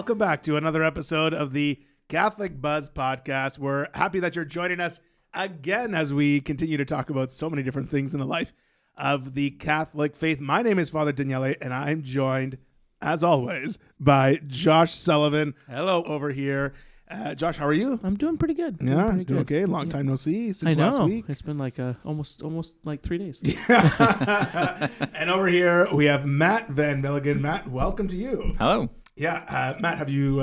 welcome back to another episode of the Catholic Buzz podcast. We're happy that you're joining us again as we continue to talk about so many different things in the life of the Catholic faith. My name is Father Daniele, and I'm joined, as always, by Josh Sullivan. Hello. Over here. Josh, how are you? I'm doing pretty good. Doing okay. Long time no see since last week. It's been like almost like 3 days. And over here we have Matt Van Milligan. Matt, welcome to you. Hello. Yeah, Matt, have you?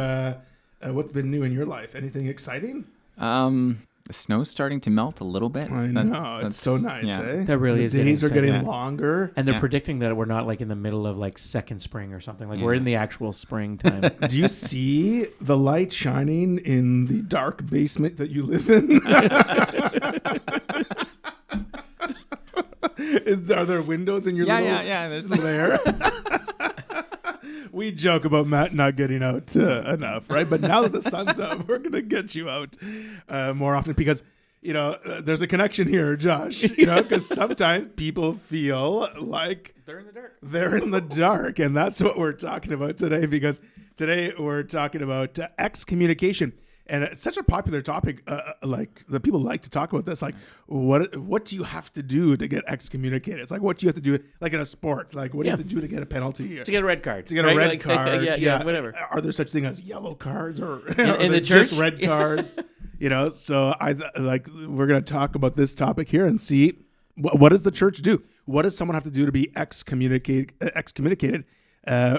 What's been new in your life? Anything exciting? The snow's starting to melt a little bit. I know. It's so nice, eh? That really is. The days are getting exciting. longer. And they're predicting that we're not like in the middle of like second spring or something. Like we're in the actual springtime. Do you see the light shining in the dark basement that you live in? Are there windows in your little There's there? We joke about Matt not getting out enough, right? But now that the sun's up, we're going to get you out more often because, there's a connection here, Josh, because sometimes people feel like They're in the dark. They're in the dark. And that's what we're talking about today, because today we're talking about excommunication. And it's such a popular topic, like the people like to talk about this. Like, what do you have to do to get excommunicated? It's like, what do you have to do, like in a sport? Like, what do you have to do to get a penalty? To get a red card. To get a red card. Whatever. Are there such thing as yellow cards or in the church? Just red cards? So we're going to talk about this topic here and see what does the church do? What does someone have to do to be excommunicated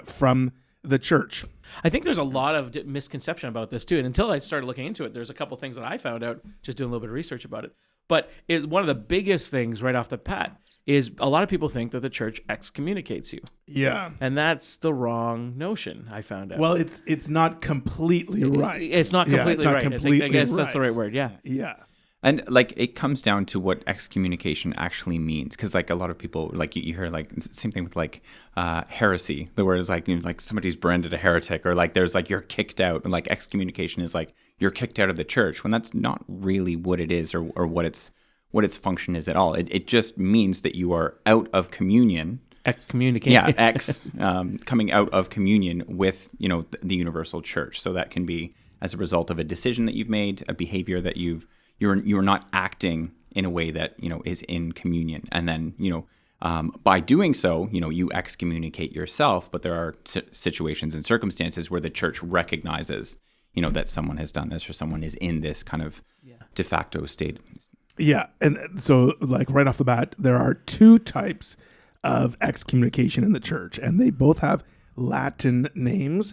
from the church? I think there's a lot of misconception about this too. And until I started looking into it, there's a couple things that I found out just doing a little bit of research about it. But one of the biggest things right off the bat is a lot of people think that the church excommunicates you. Yeah. And that's the wrong notion, I found out. Well, it's not completely right. It's not completely right. I guess that's the right word. Yeah. Yeah. And it comes down to what excommunication actually means, because a lot of people you hear same thing with heresy. The word is like somebody's branded a heretic, or there's you're kicked out, and excommunication is you're kicked out of the church, when that's not really what it is or what its function is at all. It just means that you are out of communion. Excommunicate. Yeah, coming out of communion with the universal church. So that can be as a result of a decision that you've made, a behavior that you're not acting in a way that is in communion, and then by doing so you excommunicate yourself. But there are situations and circumstances where the church recognizes that someone has done this, or someone is in this kind of de facto state. Yeah, and so right off the bat, there are two types of excommunication in the church, and they both have Latin names.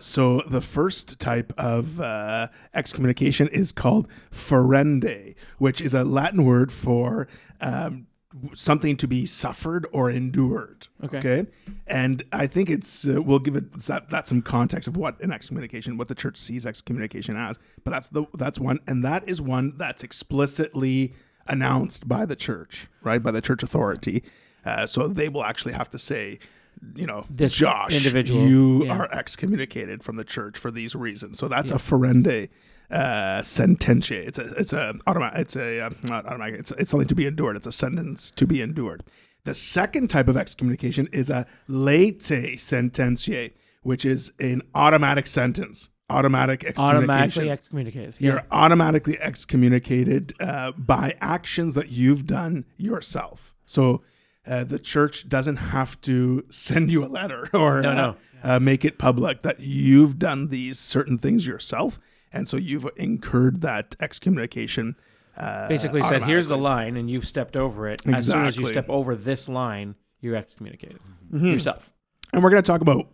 So the first type of excommunication is called ferende, which is a Latin word for something to be suffered or endured. Okay? And I think we'll give that some context of what the church sees excommunication as. But that's one, and that is one that's explicitly announced by the church, right? By the church authority. So they will actually have to say, this Josh, individual, you are excommunicated from the church for these reasons. So that's a ferende sententia. It's something to be endured. It's a sentence to be endured. The second type of excommunication is a late sententiae, which is an automatic sentence. Automatic excommunication. Automatically excommunicated. You're automatically excommunicated by actions that you've done yourself. So the church doesn't have to send you a letter or make it public that you've done these certain things yourself. And so you've incurred that excommunication. Basically said, here's the line, and you've stepped over it. As soon as you step over this line, you're excommunicated yourself. And we're going to talk about,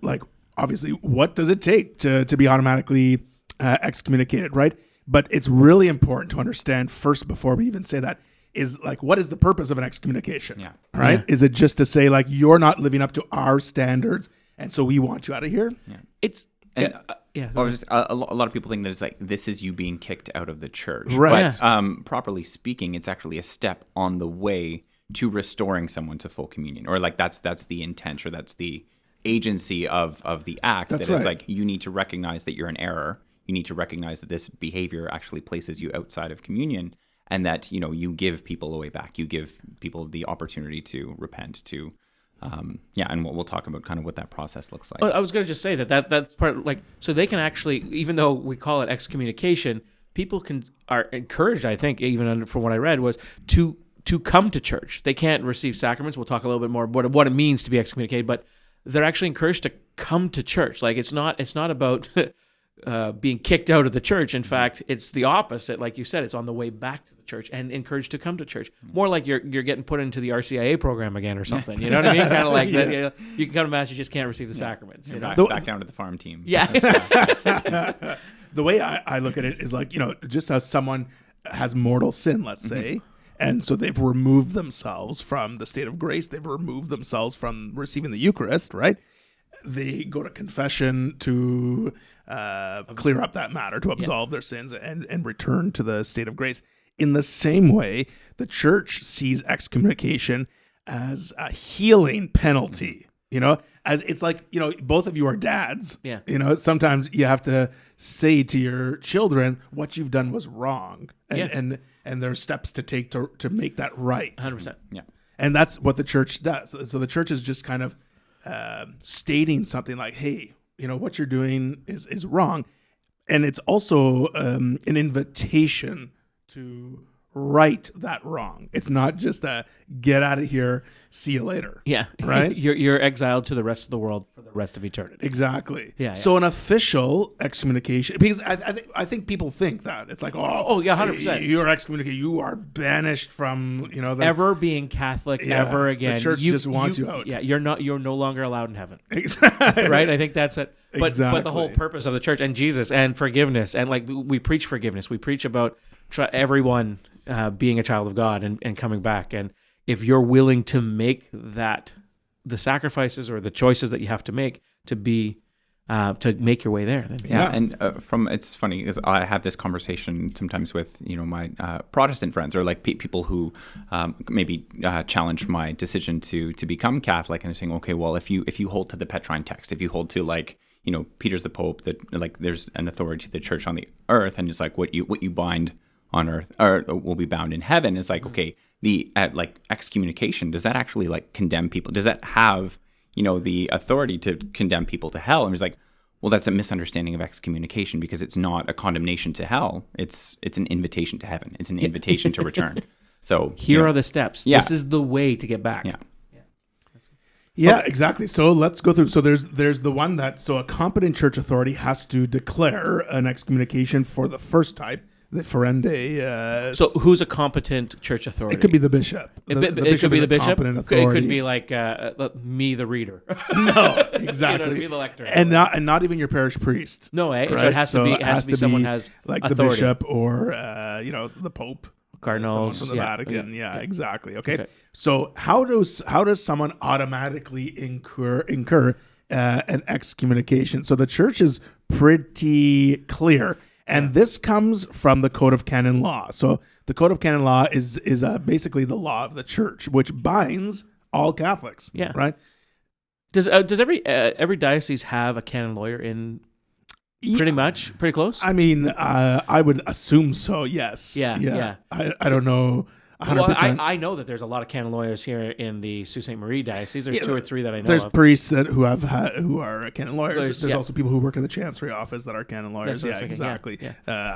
obviously, what does it take to be automatically excommunicated, right? But it's really important to understand first, before we even say that, is what is the purpose of an excommunication? Yeah. Right? Yeah. Is it just to say you're not living up to our standards, and so we want you out of here? Yeah. It's a lot of people think that it's this is you being kicked out of the church. Right. But properly speaking, it's actually a step on the way to restoring someone to full communion, or that's the intent, or that's the agency of the act. That's that right. It's you need to recognize that you're in error. You need to recognize that this behavior actually places you outside of communion. And that, you give people a way back. You give people the opportunity to repent, to and we'll talk about kind of what that process looks like. I was going to just say that's part, like, so they can actually, even though we call it excommunication, people are encouraged, I think, even from what I read, was to come to church. They can't receive sacraments. We'll talk a little bit more about what it means to be excommunicated, but they're actually encouraged to come to church. Like, it's not about being kicked out of the church. In fact, it's the opposite. Like you said, it's on the way back to the church and encouraged to come to church. More like you're getting put into the RCIA program again or something. You know what I mean? Kind of like that. You know, you can come to mass, you just can't receive the sacraments. You know? Back down to the farm team. Yeah. The way I look at it is like, just as someone has mortal sin, let's say, and so they've removed themselves from the state of grace, they've removed themselves from receiving the Eucharist, right? They go to confession to clear up that matter, to absolve their sins and return to the state of grace. In the same way, the church sees excommunication as a healing penalty, as it's like, both of you are dads. Yeah. Sometimes you have to say to your children what you've done was wrong. And there are steps to take to make that right. 100%. Yeah. And that's what the church does. So the church is just kind of stating something like, hey, what you're doing is wrong. And it's also an invitation to right that wrong. It's not just a get out of here, see you later. Yeah. Right? You're exiled to the rest of the world for the rest of eternity. Exactly. Yeah. So an official excommunication, because I think people think that it's like, oh yeah, 100%. You're excommunicated. You are banished from ever being Catholic ever again. The church just wants you out. Yeah, you're no longer allowed in heaven. Exactly. Right? I think that's it. But Exactly. but the whole purpose of the church and Jesus and forgiveness, and like we preach forgiveness. We preach about everyone being a child of God and coming back. And if you're willing to make that the sacrifices or the choices that you have to make to make your way there, then And it's funny because I have this conversation sometimes with my Protestant friends or like people who maybe challenge my decision to become Catholic, and they're saying, okay, well, if you hold to the Petrine text, if you hold to like Peter's the Pope, that like there's an authority to the church on the earth, and it's like what you bind on earth or will be bound in heaven. Is like, okay, the like excommunication, does that actually like condemn people? Does that have the authority to condemn people to hell? And it's like, well, that's a misunderstanding of excommunication, because it's not a condemnation to hell. It's an invitation to heaven. It's an invitation to return. So here are the steps. Yeah. This is the way to get back. Yeah. Yeah, exactly. So let's go through. So there's the one so a competent church authority has to declare an excommunication for the first type, the ferende. So who's a competent church authority? It could be the bishop. It could be the bishop. Competent It authority. could be like me, the reader. No, exactly. Be the lector. And not even your parish priest. No, eh? Right? So it has to be someone who has like authority. the bishop or the Pope. Cardinals Someone from the Vatican. Yeah. Exactly. Okay. So how does someone automatically incur an excommunication? So the church is pretty clear, and this comes from the Code of Canon Law. So the Code of Canon Law is basically the law of the church, which binds all Catholics. Yeah. Right. Does every diocese have a canon lawyer in? Pretty much, pretty close. I mean, I would assume so. Yes. Yeah. I don't know. 100%. Well, I know that there's a lot of canon lawyers here in the Sault Ste. Marie diocese. There's 2 or 3 that I know There's of. priests who are canon lawyers. There's yeah. also people who work in the chancery office that are canon lawyers. That's what I Yeah, was thinking. exactly. Yeah.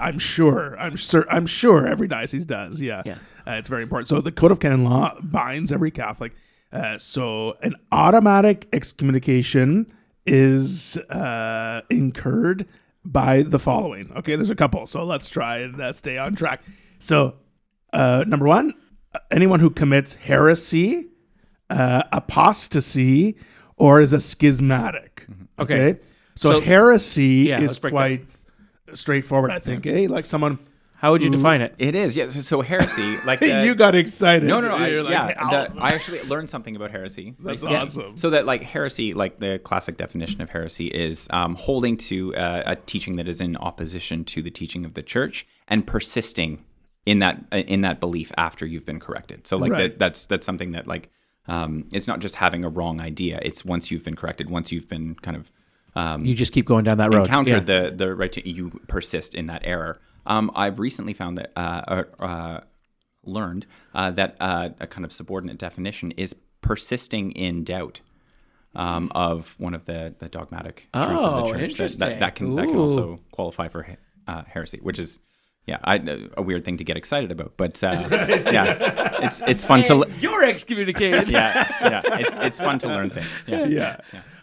I'm sure every diocese does. Yeah. It's very important. So the Code of Canon Law binds every Catholic. So an automatic excommunication is incurred by the following. Okay, there's a couple. So let's try and stay on track. So number 1, anyone who commits heresy, apostasy, or is a schismatic. Okay. So heresy is quite straightforward, I think. Like someone. How would you define it? It is, yeah. So heresy, like you got excited. No. You're like, I actually learned something about heresy. That's awesome. So that like heresy, like the classic definition of heresy is holding to a teaching that is in opposition to the teaching of the church and persisting in that belief after you've been corrected. So like that's something that like it's not just having a wrong idea. It's once you've been corrected, once you've been kind of you just keep going down that road. Encountered the right to, you persist in that error. I've recently found that learned that a kind of subordinate definition is persisting in doubt of one of the dogmatic truths of the church. Interesting. That can also qualify for heresy, which is a weird thing to get excited about. But it's fun to. You're excommunicated. It's fun to learn things. Yeah.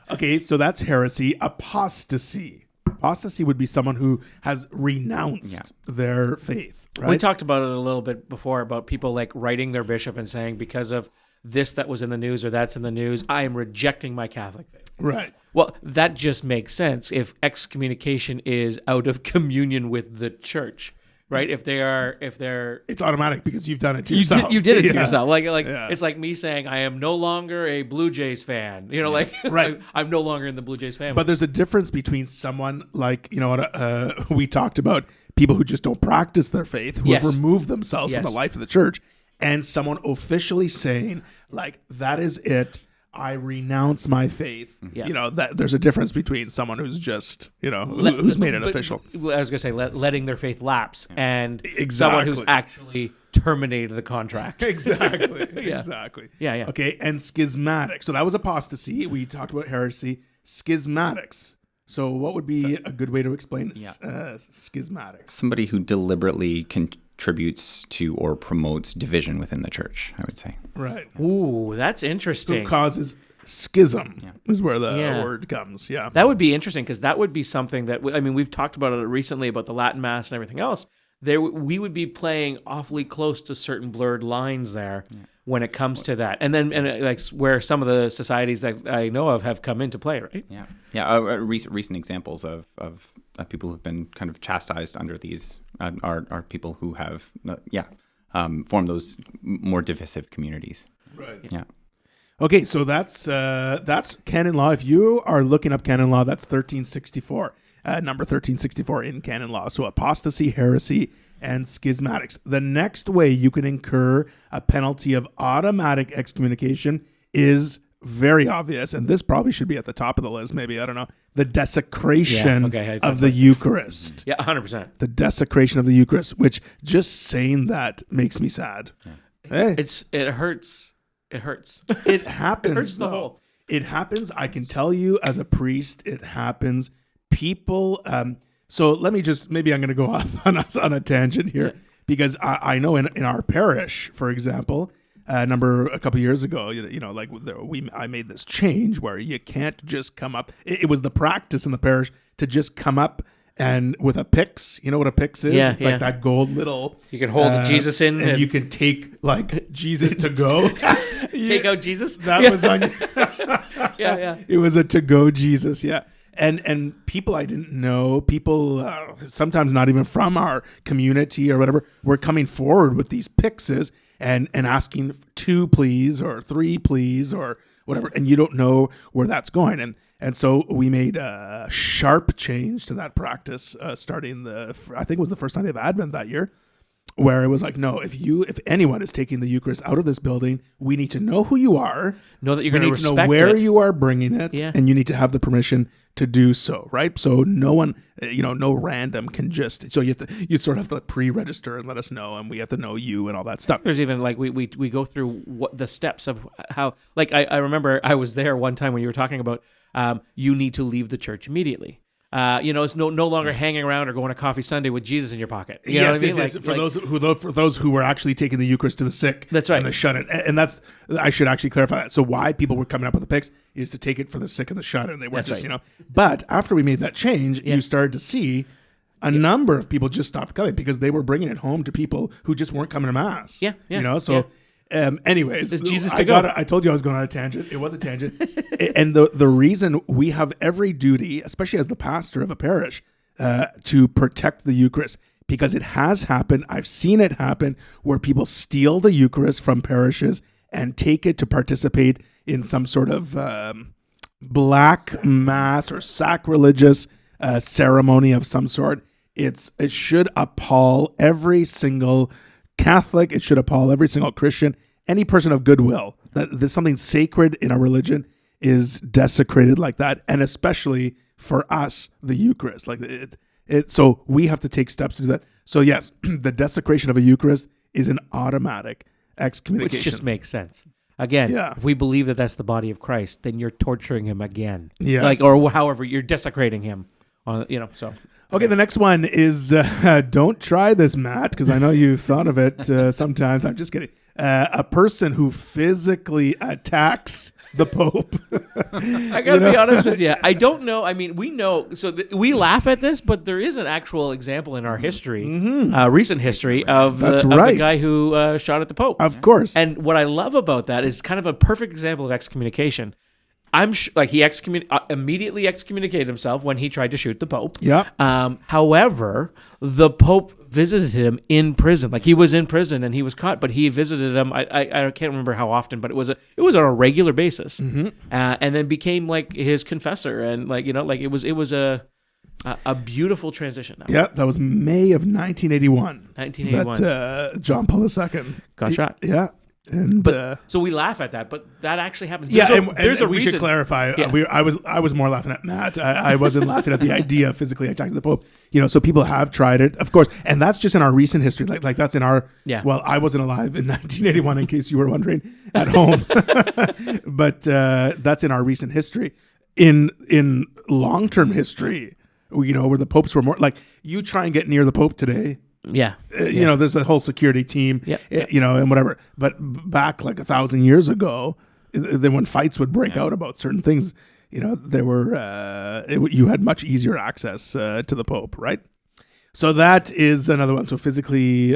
Okay, so that's heresy. Apostasy. Apostasy would be someone who has renounced their faith. Right? We talked about it a little bit before about people like writing their bishop and saying, because of this that was in the news or that's in the news, I am rejecting my Catholic faith. Right. Well, that just makes sense if excommunication is out of communion with the church, right? If they're It's automatic because you've done it to yourself. You did it to yourself. Like it's like me saying I am no longer a Blue Jays fan. Right. I'm no longer in the Blue Jays family. But there's a difference between someone like, we talked about people who just don't practice their faith, who have removed themselves from the life of the church, and someone officially saying, like, that is it. I renounce my faith. Yeah. That there's a difference between someone who's just, who's made it official. I was going to say letting their faith lapse and someone who's actually terminated the contract. Exactly. Exactly. Yeah. Okay, and schismatic. So that was apostasy. We talked about heresy. Schismatics. So what would be a good way to explain schismatics? Somebody who deliberately contributes to or promotes division within the church, I would say. Right. Ooh, that's interesting. Who causes schism is where the word comes. Yeah. That would be interesting because that would be something that, we've talked about it recently about the Latin Mass and everything else. We would be playing awfully close to certain blurred lines there when it comes to that. And like where some of the societies that I know of have come into play, right? Yeah. Recent examples of people who've been kind of chastised under these are people who have formed those more divisive communities. Right. Yeah. Okay, so that's canon law. If you are looking up canon law, that's 1364. Number 1364 in canon law. So apostasy, heresy, and schismatics. The next way you can incur a penalty of automatic excommunication is very obvious, and this probably should be at the top of the list, maybe, I don't know, the desecration of the Eucharist. Yeah, 100%. The desecration of the Eucharist, which just saying that makes me sad. Yeah. Hey. It hurts. It hurts. It happens. It hurts the whole. It happens. I can tell you as a priest, it happens. People, so let me maybe I'm going to go off on a tangent here because I know in our parish, for example, a couple years ago, I made this change where you can't just come up. It was the practice in the parish to just come up and with a pyx. You know what a pyx is? It's like that gold little. You can hold Jesus in, and you can take like Jesus to go. Take out Jesus. That was on. Yeah. It was a to go Jesus. Yeah. And people I didn't know, people sometimes not even from our community or whatever, were coming forward with these pyxes and asking 2 please or 3 please or whatever, and you don't know where that's going. And so we made a sharp change to that practice starting I think it was the first Sunday of Advent that year, where it was like, no, if anyone is taking the Eucharist out of this building, we need to know who you are. Know that you're going to respect it. Know where you are bringing it, and you need to have the permission to do so, right? So no one, no random can just. So you sort of have to pre-register and let us know, and we have to know you and all that stuff. There's even like we go through what the steps of how. Like I remember I was there one time when you were talking about you need to leave the church immediately. It's no longer hanging around or going to Coffee Sunday with Jesus in your pocket. You know what I mean? Yes. For those who were actually taking the Eucharist to the sick, that's right, and the shut-in, and that's I should actually clarify that. So why people were coming up with the pyx is to take it for the sick and the shut-in. They weren't just But after we made that change, you started to see a number of people just stopped coming because they were bringing it home to people who just weren't coming to mass. Anyways, Jesus to go. I told you I was going on a tangent. It was a tangent. And the reason we have every duty, especially as the pastor of a parish, to protect the Eucharist, because it has happened. I've seen it happen where people steal the Eucharist from parishes and take it to participate in some sort of black mass or sacrilegious ceremony of some sort. It should appall every single Catholic. It should appall every single Christian, any person of goodwill, that there's something sacred in our religion is desecrated like that, and especially for us, the Eucharist. Like so we have to take steps to do that. So yes, the desecration of a Eucharist is an automatic excommunication. Which just makes sense. Again, Yeah. if we believe that that's the body of Christ, then you're torturing him again. Yes. Like, or however, you're desecrating him. So. Okay, the next one is don't try this, Matt, because I know you've thought of it sometimes. I'm just kidding. A person who physically attacks the Pope. I got to be honest with you. I don't know. I mean, we know. So we laugh at this, but there is an actual example in our history, recent history, of the guy who shot at the Pope. Of course. And what I love about that is kind of a perfect example of excommunication. He immediately excommunicated himself when he tried to shoot the Pope. Yeah. However, the Pope visited him in prison. Like, he was in prison and he was caught, but he visited him. I can't remember how often, but it was on a regular basis, and then became like his confessor, and it was a beautiful transition. Yeah, that was May of 1981. 1981. That John Paul II got shot. Yeah. And so we laugh at that, but that actually happened. Yeah, there's a we reason. should clarify. Yeah. I was more laughing at Matt. I wasn't laughing at the idea of physically attacking the Pope. So people have tried it, of course, and that's just in our recent history. Like that's in our. Yeah. Well, I wasn't alive in 1981, in case you were wondering at home, but that's in our recent history. In long-term history, where the popes were more like, you try and get near the Pope today. Yeah. There's a whole security team, and whatever. But back like 1,000 years ago, then when fights would break out about certain things, there were you had much easier access to the Pope, right? So that is another one. So a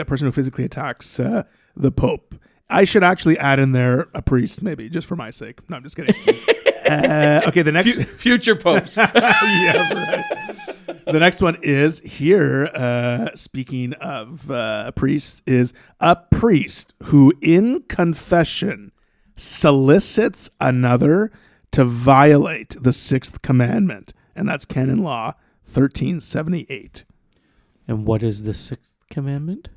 person who physically attacks the Pope. I should actually add in there a priest, maybe, just for my sake. No, I'm just kidding. Okay, the next future popes. Yeah, right. The next one is here, speaking of priests, is a priest who in confession solicits another to violate the sixth commandment. And that's canon law 1378. And what is the sixth commandment?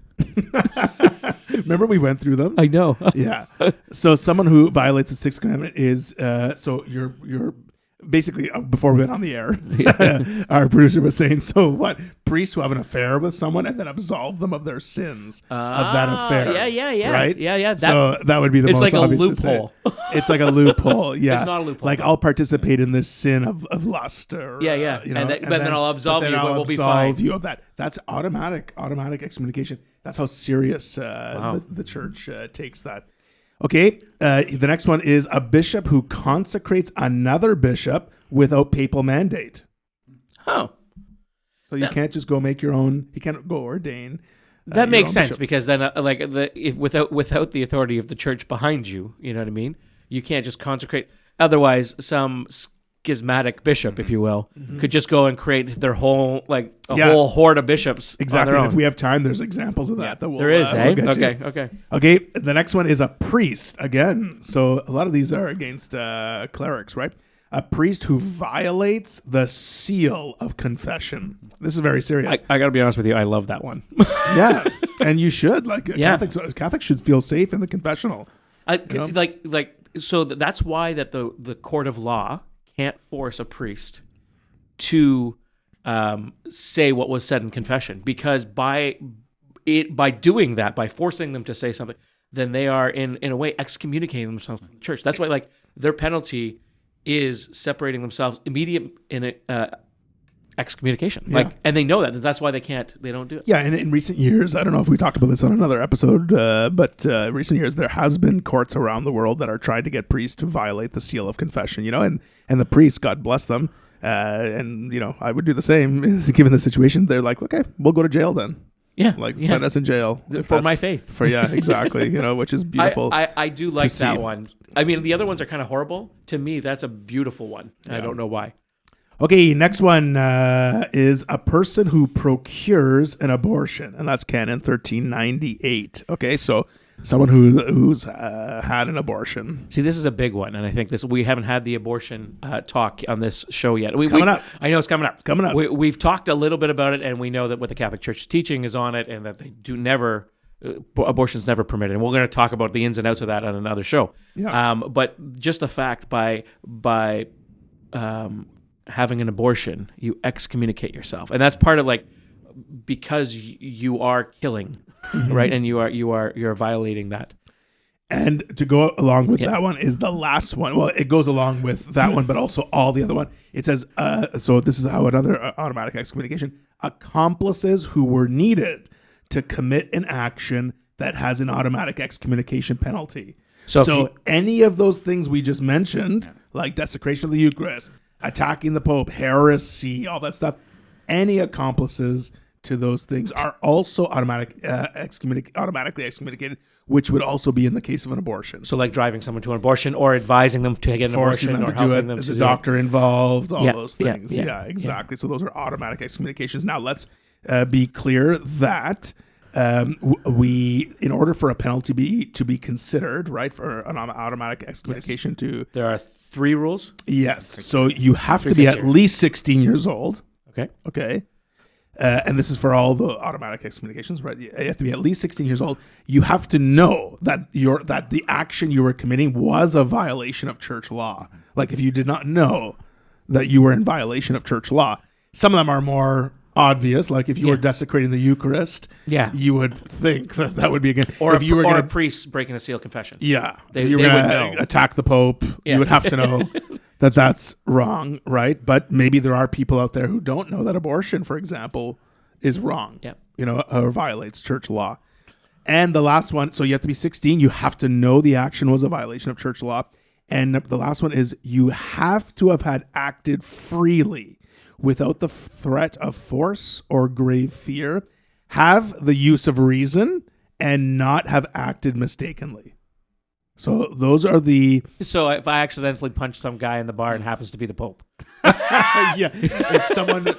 Remember we went through them? I know. Yeah. So someone who violates the sixth commandment is, so you're basically, before we went on the air, our producer was saying, so what? Priests who have an affair with someone and then absolve them of their sins of that affair. Yeah. Right? Yeah. So that would be the most like obvious a loophole. to say. It's like a loophole. Yeah. It's not a loophole. Like, I'll participate in this sin of lust. Or, Yeah. You know, but then I'll absolve you, but we'll be fine. I'll absolve you of that. That's automatic excommunication. That's how serious the church takes that. Okay, the next one is a bishop who consecrates another bishop without papal mandate. Oh. So you can't just go make your own, you can't go ordain. That your makes own sense, bishop. because then without the authority of the church behind you, you know what I mean? You can't just consecrate. Otherwise, some schismatic bishop, if you will, could just go and create their whole whole horde of bishops. Exactly. On their And own. if we have time, there's examples of that we'll, there is, we'll get to. Okay. Okay, the next one is a priest. Again, so a lot of these are against clerics, right? A priest who violates the seal of confession. This is very serious. I got to be honest with you, I love that one. Yeah, and you should. Catholics should feel safe in the confessional. So that's why that the court of law can't force a priest to say what was said in confession, because by doing that, by forcing them to say something, then they are in a way excommunicating themselves from the church. That's why their penalty is separating themselves immediate in excommunication. And they know that. That's why they don't do it. Yeah, and in recent years, I don't know if we talked about this on another episode, but in recent years there has been courts around the world that are trying to get priests to violate the seal of confession, and the priests, God bless them, and I would do the same given the situation. They're like, okay, we'll go to jail then. Yeah, send us in jail for my faith. Exactly. Which is beautiful. I do like that see. one. I mean, the other ones are kind of horrible. To me, that's a beautiful one. Yeah. I don't know why. Okay, next one is a person who procures an abortion, and that's canon 1398. Okay, so someone who's had an abortion. See, this is a big one, and I think we haven't had the abortion talk on this show yet. Coming up. I know it's coming up. It's coming up. We've talked a little bit about it, and we know that what the Catholic Church teaching is on it, and that they do never. Abortion's never permitted, and we're going to talk about the ins and outs of that on another show. Yeah. But just the fact by having an abortion, you excommunicate yourself, and that's part of because you are killing, right? And you're violating that. And to go along with that one is the last one. Well, it goes along with that one, but also all the other one. It says, so this is how another automatic excommunication, accomplices who were needed to commit an action that has an automatic excommunication penalty. So any of those things we just mentioned, like desecration of the Eucharist, attacking the Pope, heresy, all that stuff, any accomplices to those things are also automatically excommunicated, which would also be in the case of an abortion. So like driving someone to an abortion or advising them to get an Forcing abortion them or to do helping it, them to the do doctor involved, all those Yeah, things. yeah, Yeah, exactly. So those are automatic excommunications. Now let's be clear that we, in order for a penalty to be considered, right, for an automatic excommunication There are 3 rules. Yes. So you have to be at least 16 years old. Okay. And this is for all the automatic excommunications, right? You have to be at least 16 years old. You have to know that the action you were committing was a violation of church law. Like if you did not know that you were in violation of church law, some of them are more obvious. Like if you were desecrating the Eucharist, you would think that would be again. Or if you were a priest breaking a seal confession. Yeah. They you were would going know. to attack the Pope. You would have to know that that's wrong, right? But maybe there are people out there who don't know that abortion, for example, is wrong, or violates church law. And the last one, so you have to be 16. You have to know the action was a violation of church law. And the last one is you have to have had acted freely without the threat of force or grave fear, have the use of reason, and not have acted mistakenly. So those are the... So if I accidentally punch some guy in the bar and happens to be the Pope. If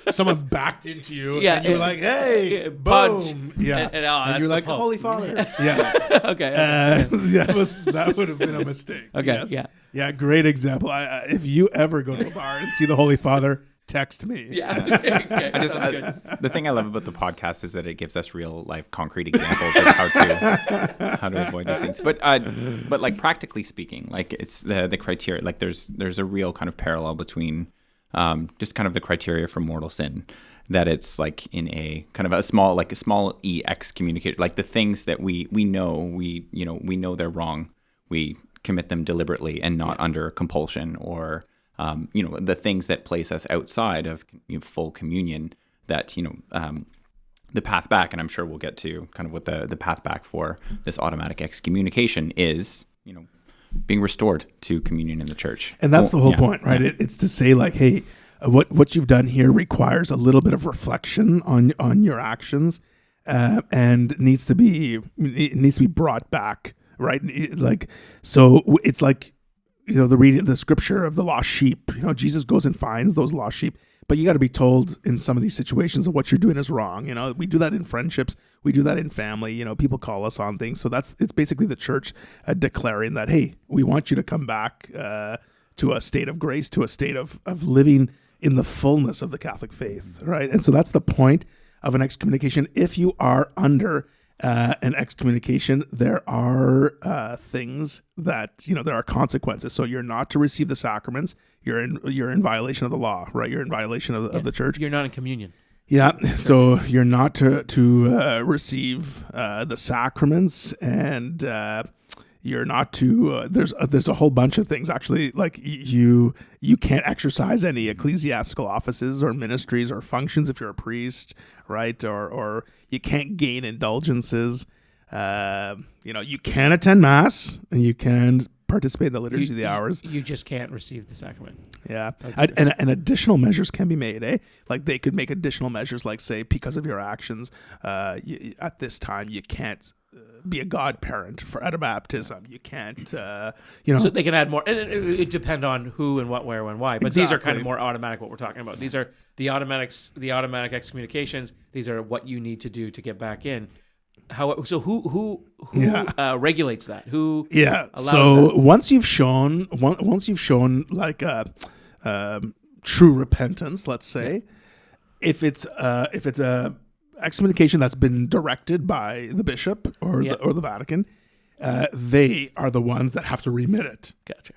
someone backed into you and you were like, hey, boom. And you're like, Holy Father. Yes. Okay. That would have been a mistake. Okay, yes. Yeah, great example. If you ever go to a bar and see the Holy Father, text me. Okay. The thing I love about the podcast is that it gives us real life concrete examples of how to avoid these things. But like practically speaking, like it's the criteria. Like there's a real kind of parallel between just kind of the criteria for mortal sin. That it's like in a kind of a small e excommunicated, like the things that we know they're wrong. We commit them deliberately and not under compulsion or the things that place us outside of full communion, that, the path back, and I'm sure we'll get to kind of what the path back for this automatic excommunication is, being restored to communion in the church. And that's the whole point, right? Yeah. It's to say like, hey, what you've done here requires a little bit of reflection on your actions, and needs to be brought back, right? Like, so it's like, the scripture of the lost sheep, Jesus goes and finds those lost sheep, but you got to be told in some of these situations that what you're doing is wrong. We do that in friendships. We do that in family. People call us on things. So it's basically the church declaring that, hey, we want you to come back to a state of grace, to a state of living in the fullness of the Catholic faith, right? And so that's the point of an excommunication. If you are under an excommunication, there are things that, there are consequences. So you're not to receive the sacraments. You're in violation of the law, right? You're in violation of the church. You're not in communion. Yeah. So you're not to receive the sacraments, and you're not to. There's a whole bunch of things actually. Like you can't exercise any ecclesiastical offices or ministries or functions if you're a priest, right? Or you can't gain indulgences. You can attend mass and you can participate in the liturgy of the hours. You just can't receive the sacrament. Yeah. And additional measures can be made, Like they could make additional measures, like say, because of your actions, at this time, you can't be a godparent at a baptism. You can't, So they can add more. And it depends on who and what, where, when, why. But These are kind of more automatic, what we're talking about. These are the automatic excommunications. These are what you need to do to get back in. Who regulates that? Who allows that? once you've shown like true repentance, let's say, if it's a excommunication that's been directed by the bishop or the Vatican, they are the ones that have to remit it. Gotcha.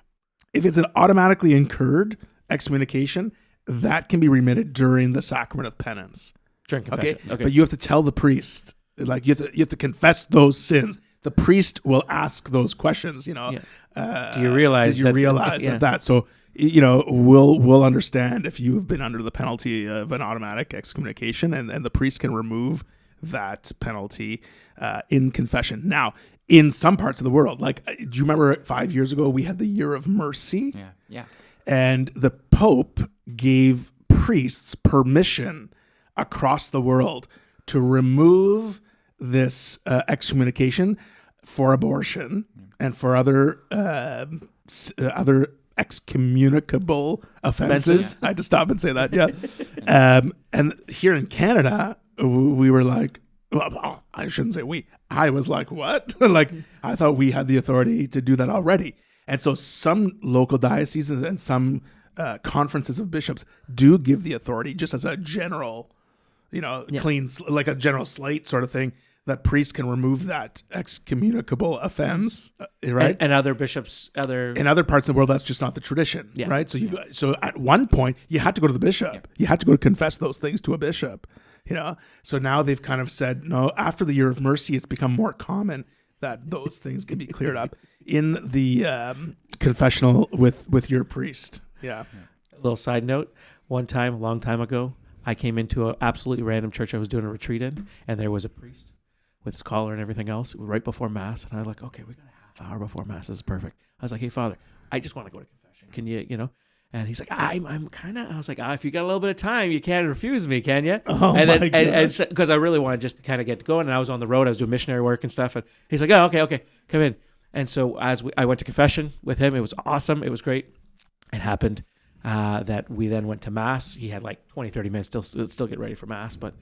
If it's an automatically incurred excommunication, that can be remitted during the sacrament of penance. During confession. Okay. But you have to tell the priest. Like you have to confess those sins. the priest will ask those questions. You know, Do you realize? Did you that, realize yeah. that? So you know, we'll understand if you've been under the penalty of an automatic excommunication, and the priest can remove that penalty in confession. Now, in some parts of the world, like, do you remember 5 years ago we had the Year of Mercy? Yeah. And the Pope gave priests permission across the world to remove this excommunication for abortion and for other excommunicable offenses. I had to stop and say that. Yeah. And here in Canada, we were like, well, I shouldn't say we. I was like, what? Like, I thought we had the authority to do that already. And so some local dioceses and some conferences of bishops do give the authority just as a general, clean, like a general slate sort of thing, that priests can remove that excommunicable offense, right? And other bishops, in other parts of the world, that's just not the tradition, right? So so at one point, you had to go to the bishop. Yeah. You had to go to confess those things to a bishop, So now they've kind of said, no, after the Year of Mercy, it's become more common that those things can be cleared up in the confessional with your priest. Yeah. A little side note, one time, a long time ago, I came into an absolutely random church I was doing a retreat in, and there was a priest with his collar and everything else right before Mass. And I was like, okay, we got a half hour before Mass. This is perfect. I was like, hey, Father, I just want to go to confession. Can you, And he's like, I'm kind of, I was like, if you got a little bit of time, you can't refuse me, can you? Oh, and my then, gosh. and because I really wanted just to kind of get going, and I was on the road, I was doing missionary work and stuff, and he's like, oh, okay, come in. And so I went to confession with him. It was awesome. It was great. It happened that we then went to Mass. He had like 20, 30 minutes still get ready for Mass. But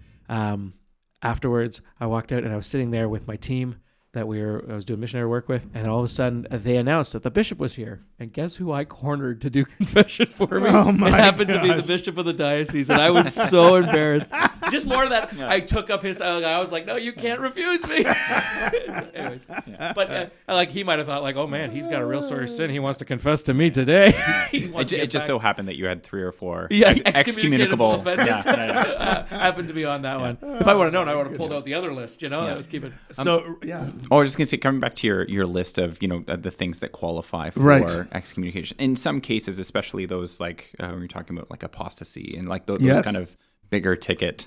afterwards, I walked out and I was sitting there with my team that I was doing missionary work with, and all of a sudden they announced that the bishop was here. And guess who I cornered to do confession for me? Oh my It happened gosh. to be the bishop of the diocese, and I was so embarrassed. Just more of that, I took up his. I was like, no, you can't refuse me. So anyways, but like he might have thought like, oh man, he's got a real sort of sin. He wants to confess to me today. It just so happened that you had 3 or 4 excommunicable offenses. Yeah. Happened to be on that one. If I would have known, I would have pulled out the other list. That was keeping. So, yeah. Oh, I was just going to say, coming back to your list of, the things that qualify for Right. excommunication. In some cases, especially those like when you're talking about like apostasy and like those Yes. kind of bigger ticket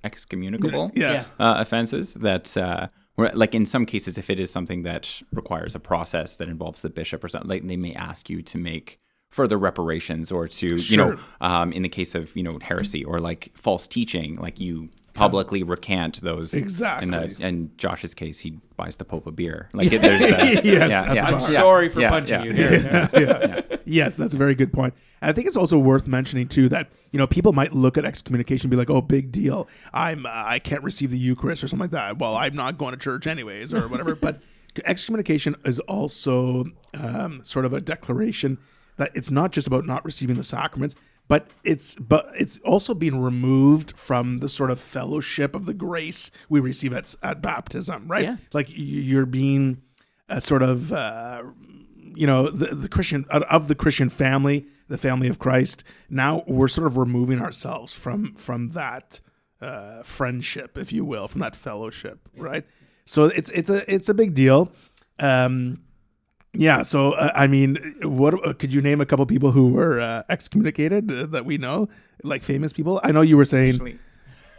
excommunicable Yeah. offenses that where, like in some cases, if it is something that requires a process that involves the bishop or something, like they may ask you to make further reparations or to, Sure. in the case of, heresy or like false teaching, like you publicly recant those. Exactly. In Josh's case, he buys the Pope a beer. Like there's that. Yes, yeah, at yeah, the I'm bar. sorry for punching you here. Yeah. Yes, that's a very good point. And I think it's also worth mentioning too that people might look at excommunication and be like, "Oh, big deal. I can't receive the Eucharist or something like that. Well, I'm not going to church anyways, or whatever." But excommunication is also sort of a declaration that it's not just about not receiving the sacraments, but it's also being removed from the sort of fellowship of the grace we receive at baptism, right? Yeah. Like you're being sort of the Christian of the Christian family, the family of Christ. Now we're sort of removing ourselves from that friendship, if you will, from that fellowship, right? So it's a big deal. Yeah. So I mean, what could you name a couple people who were excommunicated that we know, like famous people? I know you were saying. Actually,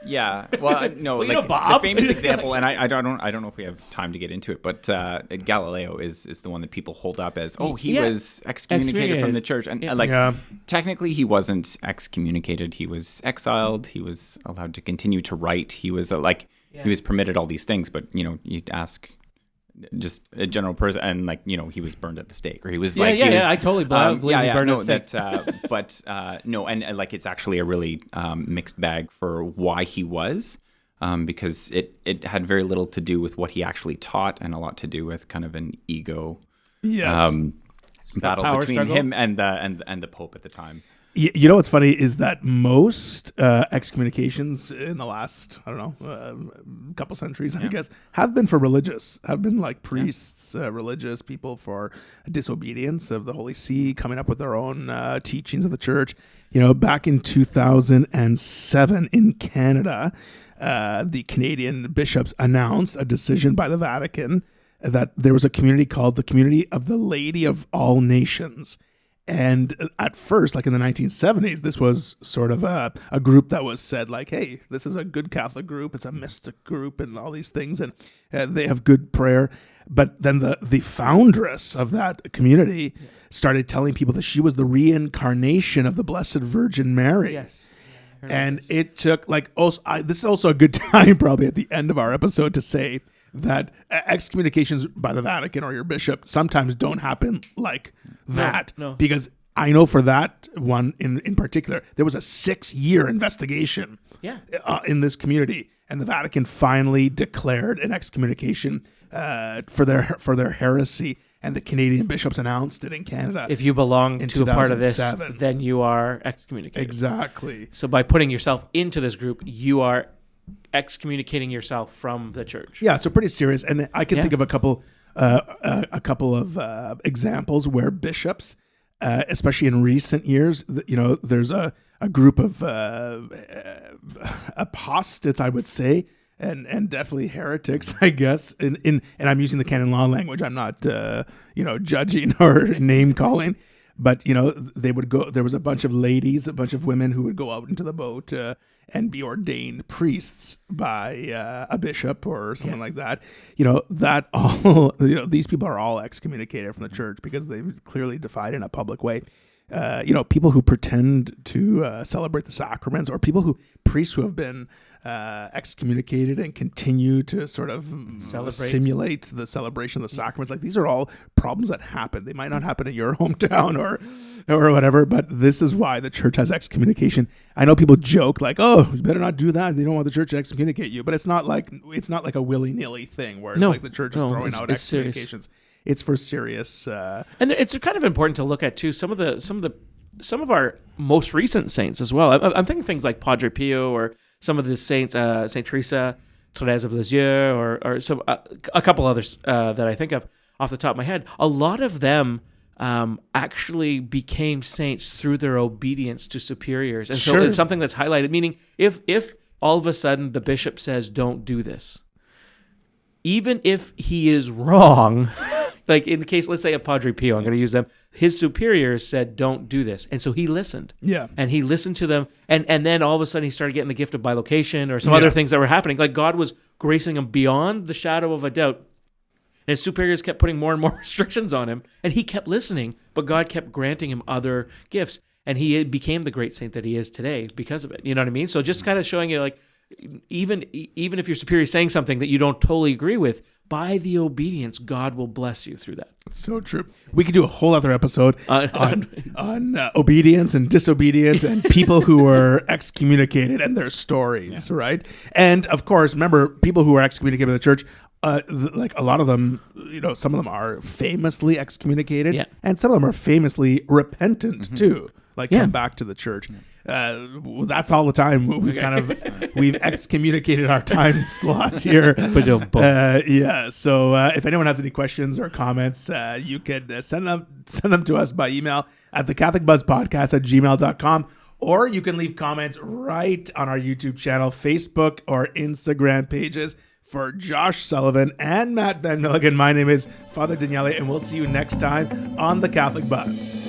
yeah. Well, no. Well, like Bob. the famous example, and I don't know if we have time to get into it, but Galileo is the one that people hold up as, he was excommunicated from the church, and technically he wasn't excommunicated. He was exiled. He was allowed to continue to write. He was he was permitted all these things, but you'd ask just a general person, and he was burned at the stake, or he was I totally believe he burned at the stake. But no, and it's actually a really mixed bag for why he was, because it had very little to do with what he actually taught, and a lot to do with kind of an ego battle between struggle. him and the Pope at the time. You know what's funny is that most excommunications in the last, I don't know, couple centuries, I guess, have been for religious, have been like priests, religious people for disobedience of the Holy See, coming up with their own teachings of the church. You know, back in 2007 in Canada, the Canadian bishops announced a decision by the Vatican that there was a community called the Community of the Lady of All Nations. And at first, like in the 1970s, this was sort of a group that was said like, hey, this is a good Catholic group. It's a mystic group and all these things. And they have good prayer. But then the foundress of that community started telling people that she was the reincarnation of the Blessed Virgin Mary. Yes. And it took like, this is also a good time probably at the end of our episode to say that excommunications by the Vatican or your bishop sometimes don't happen like that. No. Because I know for that one in particular, there was a 6-year investigation in this community, and the Vatican finally declared an excommunication for their heresy, and the Canadian bishops announced it in Canada. If you belong to a part of this, 2007. then you are excommunicated. Exactly. So by putting yourself into this group, you are excommunicating yourself from the church. Yeah, so pretty serious. And I can think of a couple of examples where bishops, especially in recent years, you know, there's a group of apostates, I would say, and definitely heretics, I guess. And I'm using the canon law language. I'm not judging or name calling. But, you know, they would go, there was a bunch of ladies, a bunch of women who would go out into the boat and be ordained priests by a bishop or someone like that. You know, that all, you know, these people are all excommunicated from the church because they've clearly defied in a public way. You know, people who pretend to celebrate the sacraments, or priests who have been excommunicated and continue to sort of simulate the celebration of the sacraments. Like, these are all problems that happen. They might not happen in your hometown or whatever, but this is why the church has excommunication. I know people joke like, "Oh, you better not do that. They don't want the church to excommunicate you." But it's not like a willy-nilly thing where it's like the church is throwing out excommunications. Serious. It's for serious. And it's kind of important to look at too some of our most recent saints as well. I'm thinking things like Padre Pio or some of the saints, Saint Teresa, Thérèse of Lisieux, or some a couple others that I think of off the top of my head. A lot of them actually became saints through their obedience to superiors, and so it's something that's highlighted. Meaning, if all of a sudden the bishop says, "Don't do this," even if he is wrong. Like in the case, let's say of Padre Pio, I'm going to use them. His superiors said, "Don't do this," and so he listened. Yeah, and he listened to them, and then all of a sudden he started getting the gift of bilocation or some other things that were happening. Like God was gracing him beyond the shadow of a doubt. And his superiors kept putting more and more restrictions on him, and he kept listening, but God kept granting him other gifts, and he became the great saint that he is today because of it. You know what I mean? So just kind of showing you, like, even if your superior is saying something that you don't totally agree with, by the obedience, God will bless you through that. It's so true. We could do a whole other episode on obedience and disobedience and people who were excommunicated and their stories, right? And of course, remember, people who are excommunicated by the church, like a lot of them, you know, some of them are famously excommunicated, and some of them are famously repentant too, like come back to the church. That's all the time. We've excommunicated our time slot here. So if anyone has any questions or comments, you can send them to us by email at thecatholicbuzzpodcast@gmail.com, or you can leave comments right on our YouTube channel, Facebook, or Instagram pages. For Josh Sullivan and Matt Van Milligan, my name is Father Daniele, and we'll see you next time on The Catholic Buzz.